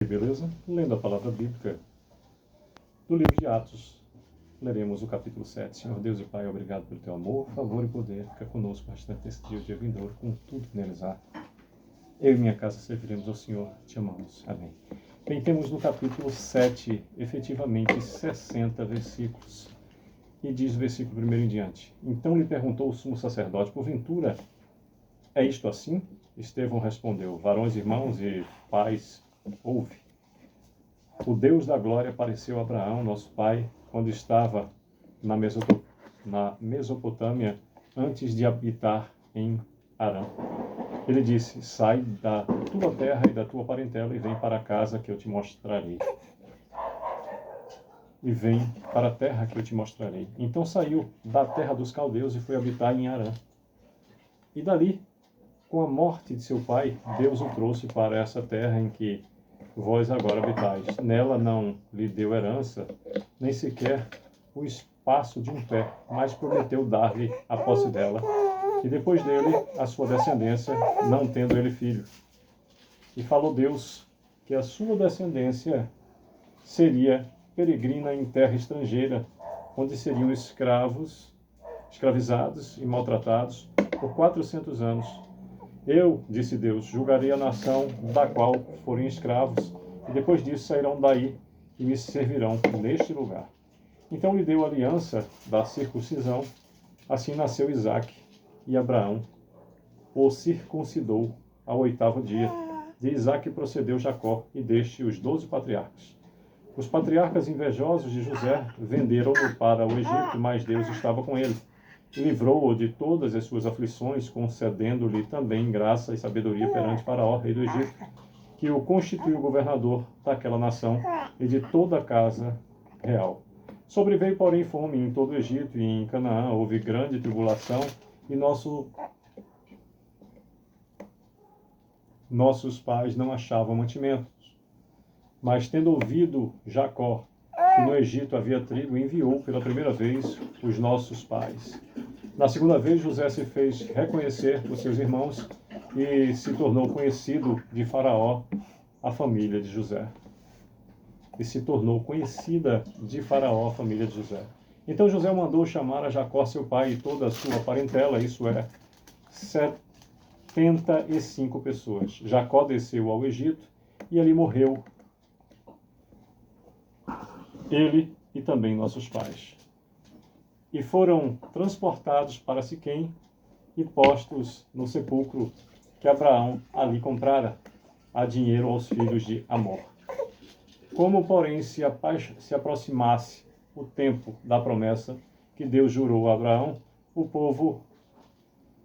Beleza? Lendo a palavra bíblica do livro de Atos, leremos o capítulo 7. Senhor Deus e Pai, obrigado pelo teu amor, favor e poder. Fica conosco bastante nesse dia vindouro, com tudo que neles há. Eu e minha casa serviremos ao Senhor, te amamos. Amém. Bem, temos no capítulo 7, efetivamente, 60 versículos. E diz o versículo 1 em diante. Então lhe perguntou o sumo sacerdote, porventura, é isto assim? Estevão respondeu, varões, irmãos e pais, ouve. O Deus da glória apareceu a Abraão, nosso pai, quando estava na Mesopotâmia, antes de habitar em Harã. Ele disse, sai da tua terra e da tua parentela e vem para a casa que eu te mostrarei. E vem para a terra que eu te mostrarei. Então saiu da terra dos caldeus e foi habitar em Harã. E dali, com a morte de seu pai, Deus o trouxe para essa terra em que vós agora habitais. Nela não lhe deu herança, nem sequer o espaço de um pé, mas prometeu dar-lhe a posse dela, e depois dele a sua descendência, não tendo ele filho. E falou Deus que a sua descendência seria peregrina em terra estrangeira, onde seriam escravizados e maltratados por 400 anos. Eu, disse Deus, julgarei a nação da qual forem escravos, e depois disso sairão daí e me servirão neste lugar. Então lhe deu a aliança da circuncisão, assim nasceu Isaque, e Abraão o circuncidou ao 8º dia. De Isaque procedeu Jacó, e deste os 12 patriarcas. Os patriarcas invejosos de José venderam-no para o Egito, mas Deus estava com ele. E livrou-o de todas as suas aflições, concedendo-lhe também graça e sabedoria perante Faraó, rei do Egito, que o constituiu governador daquela nação e de toda a casa real. Sobreveio, porém, fome em todo o Egito e em Canaã, houve grande tribulação, e nossos pais não achavam mantimentos. Mas, tendo ouvido Jacó que no Egito havia trigo, enviou pela primeira vez os nossos pais. Na segunda vez, José se fez reconhecer por seus irmãos e se tornou conhecido de Faraó a família de José. E se tornou conhecida de Faraó a família de José. Então José mandou chamar a Jacó, seu pai, e toda a sua parentela, isso é, 75 pessoas. Jacó desceu ao Egito e ali morreu ele e também nossos pais. E foram transportados para Siquém e postos no sepulcro que Abraão ali comprara, a dinheiro aos filhos de Amor. Como, porém, se aproximasse o tempo da promessa que Deus jurou a Abraão, o povo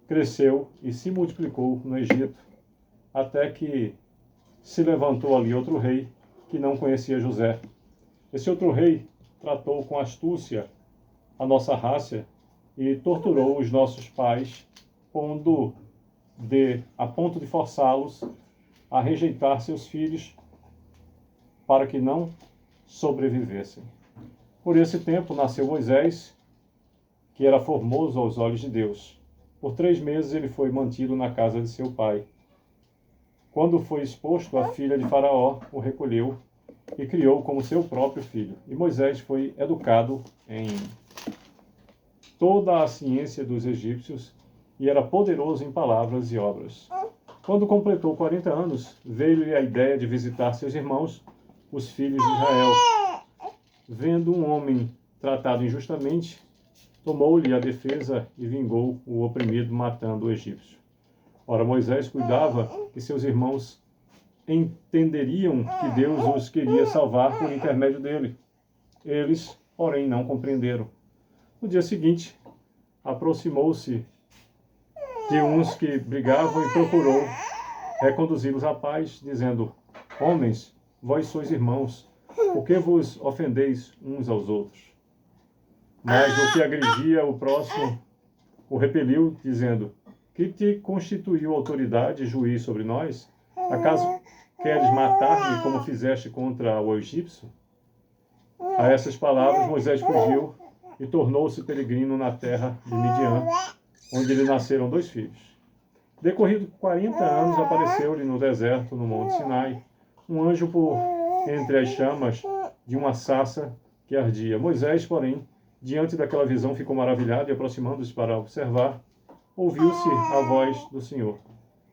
cresceu e se multiplicou no Egito, até que se levantou ali outro rei que não conhecia José. Esse outro rei tratou com astúcia a nossa raça e torturou os nossos pais, a ponto de forçá-los a rejeitar seus filhos para que não sobrevivessem. Por esse tempo nasceu Moisés, que era formoso aos olhos de Deus. Por 3 meses ele foi mantido na casa de seu pai. Quando foi exposto, a filha de Faraó o recolheu e criou como seu próprio filho. E Moisés foi educado em toda a ciência dos egípcios e era poderoso em palavras e obras. Quando completou 40 anos, veio-lhe a ideia de visitar seus irmãos, os filhos de Israel. Vendo um homem tratado injustamente, tomou-lhe a defesa e vingou o oprimido, matando o egípcio. Ora, Moisés cuidava que seus irmãos entenderiam que Deus os queria salvar por intermédio dele. Eles, porém, não compreenderam. No dia seguinte, aproximou-se de uns que brigavam e procurou reconduzi-los à paz, dizendo, homens, vós sois irmãos, por que vos ofendeis uns aos outros? Mas o que agredia o próximo o repeliu, dizendo, que te constituiu autoridade e juiz sobre nós? Acaso queres matar-me como fizeste contra o egípcio? A essas palavras Moisés fugiu e tornou-se peregrino na terra de Midian, onde lhe nasceram 2 filhos. Decorrido 40 anos, apareceu-lhe no deserto, no Monte Sinai, um anjo por entre as chamas de uma sarça que ardia. Moisés, porém, diante daquela visão, ficou maravilhado e, aproximando-se para observar, ouviu-se a voz do Senhor.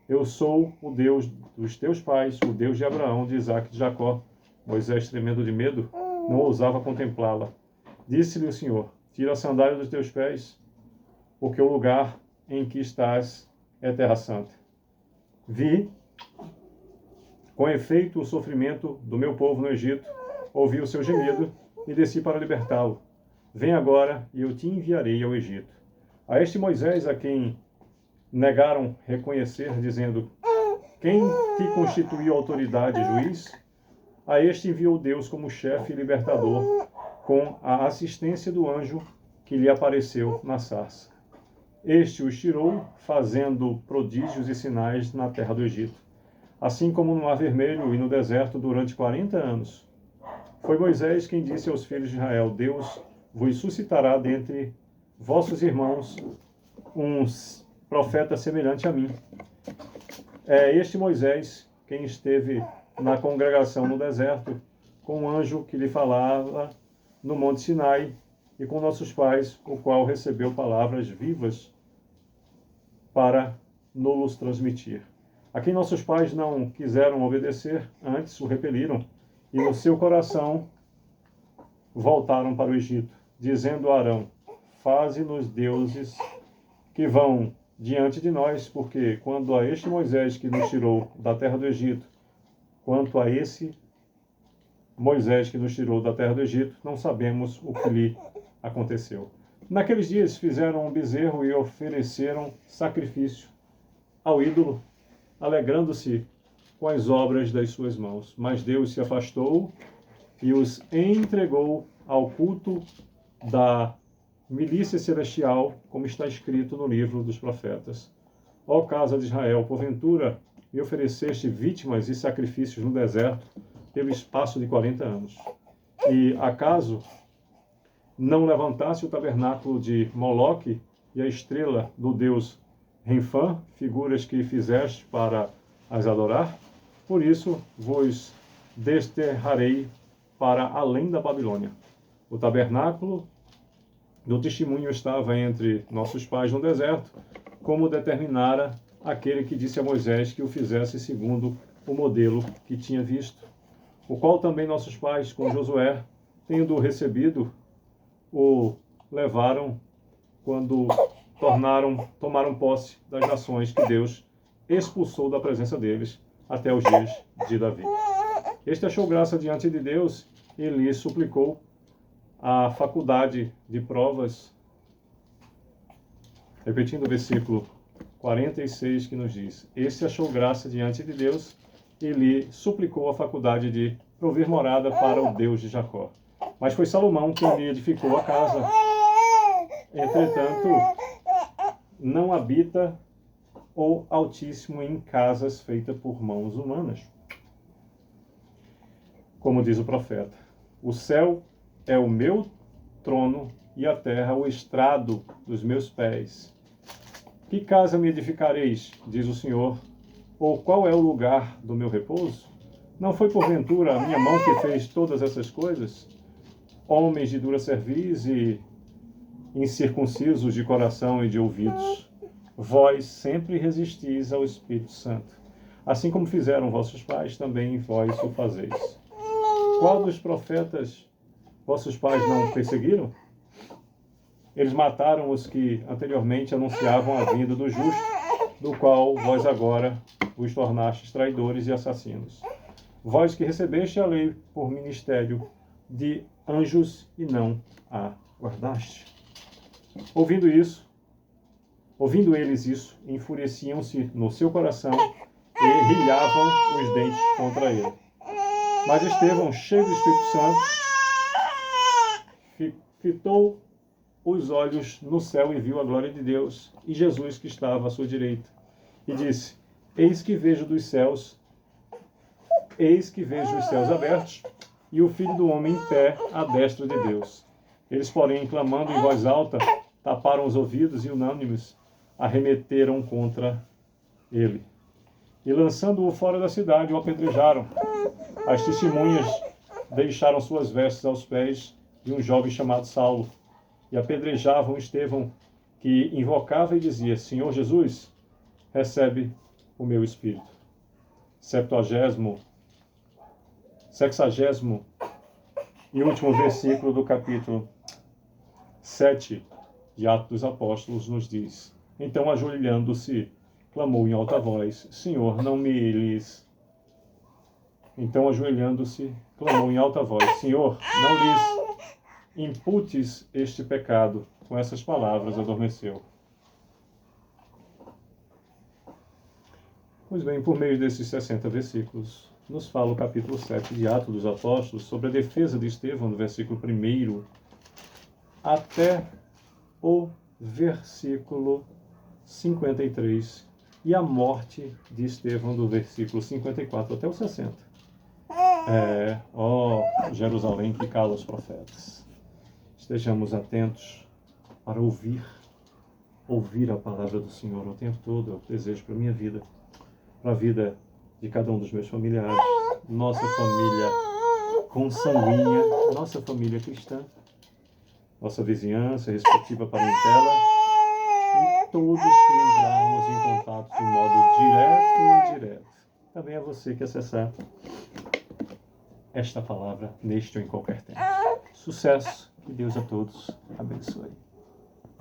Eu sou o Deus dos teus pais, o Deus de Abraão, de Isaque e de Jacó. Moisés, tremendo de medo, não ousava contemplá-la. Disse-lhe o Senhor: tira a sandália dos teus pés, porque o lugar em que estás é terra santa. Vi, com efeito, o sofrimento do meu povo no Egito, ouvi o seu gemido e desci para libertá-lo. Vem agora e eu te enviarei ao Egito. A este Moisés, a quem negaram reconhecer, dizendo: quem te constituiu autoridade e juiz? A este enviou Deus como chefe e libertador, com a assistência do anjo que lhe apareceu na sarça. Este os tirou, fazendo prodígios e sinais na terra do Egito, assim como no Mar Vermelho e no deserto durante 40 anos. Foi Moisés quem disse aos filhos de Israel: Deus vos suscitará dentre vossos irmãos um profeta semelhante a mim. É este Moisés quem esteve na congregação no deserto, com um anjo que lhe falava no Monte Sinai, e com nossos pais, o qual recebeu palavras vivas para nos transmitir. A quem nossos pais não quiseram obedecer, antes o repeliram, e no seu coração voltaram para o Egito, dizendo a Arão: faze-nos deuses que vão diante de nós, porque quando a este Moisés que nos tirou da terra do Egito, quanto a esse Moisés que nos tirou da terra do Egito, não sabemos o que lhe aconteceu. Naqueles dias fizeram um bezerro e ofereceram sacrifício ao ídolo, alegrando-se com as obras das suas mãos. Mas Deus se afastou e os entregou ao culto da milícia celestial, como está escrito no livro dos profetas. Ó casa de Israel, porventura me ofereceste vítimas e sacrifícios no deserto pelo espaço de 40 anos. E acaso não levantasse o tabernáculo de Moloque e a estrela do deus Renfã, figuras que fizeste para as adorar? Por isso vos desterrarei para além da Babilônia. O tabernáculo do testemunho estava entre nossos pais no deserto, como determinara aquele que disse a Moisés que o fizesse segundo o modelo que tinha visto, o qual também nossos pais, com Josué, tendo recebido, o levaram quando tomaram posse das nações que Deus expulsou da presença deles até os dias de Davi. Este achou graça diante de Deus e lhe suplicou a faculdade de provas, repetindo o versículo 46 que nos diz: este achou graça diante de Deus e lhe suplicou a faculdade de prover morada para o Deus de Jacó. Mas foi Salomão quem lhe edificou a casa. Entretanto, não habita o Altíssimo em casas feitas por mãos humanas. Como diz o profeta: o céu é o meu trono e a terra o estrado dos meus pés. Que casa me edificareis, diz o Senhor, ou qual é o lugar do meu repouso? Não foi porventura a minha mão que fez todas essas coisas? Homens de dura cerviz e incircuncisos de coração e de ouvidos, vós sempre resistis ao Espírito Santo. Assim como fizeram vossos pais, também vós o fazeis. Qual dos profetas vossos pais não perseguiram? Eles mataram os que anteriormente anunciavam a vinda do justo, do qual vós agora vos tornastes traidores e assassinos. Vós que recebeste a lei por ministério de anjos e não a guardaste. Ouvindo eles isso, enfureciam-se no seu coração e rilhavam os dentes contra ele. Mas Estevão, cheio do Espírito Santo, fitou os olhos no céu e viu a glória de Deus e Jesus que estava à sua direita. E disse: eis que vejo os céus abertos e o Filho do Homem em pé à destra de Deus. Eles, porém, clamando em voz alta, taparam os ouvidos e, unânimes, arremeteram contra ele. e, lançando-o fora da cidade, o apedrejaram. As testemunhas deixaram suas vestes aos pés de um jovem chamado Saulo e apedrejavam Estevão, que invocava e dizia: Senhor Jesus, recebe o meu espírito. 60º e último versículo do capítulo 7 de Atos dos Apóstolos nos diz: Então, ajoelhando-se, clamou em alta voz: Senhor, não me lhes... Então, ajoelhando-se, clamou em alta voz: Senhor, não lhes imputes este pecado. Com essas palavras, adormeceu. Pois bem, por meio desses 60 versículos, nos fala o capítulo 7 de Atos dos Apóstolos sobre a defesa de Estevão, do versículo 1 até o versículo 53, e a morte de Estevão, do versículo 54 até o 60. Jerusalém que cala os profetas. Estejamos atentos para ouvir a palavra do Senhor o tempo todo. Eu desejo para a minha vida, para a vida de cada um dos meus familiares, nossa família consanguínea, nossa família cristã, nossa vizinhança, respectiva parentela, e todos que entrarmos em contato de modo direto e indireto. Também é você que acessar esta palavra neste ou em qualquer tempo. Sucesso e Deus a todos abençoe.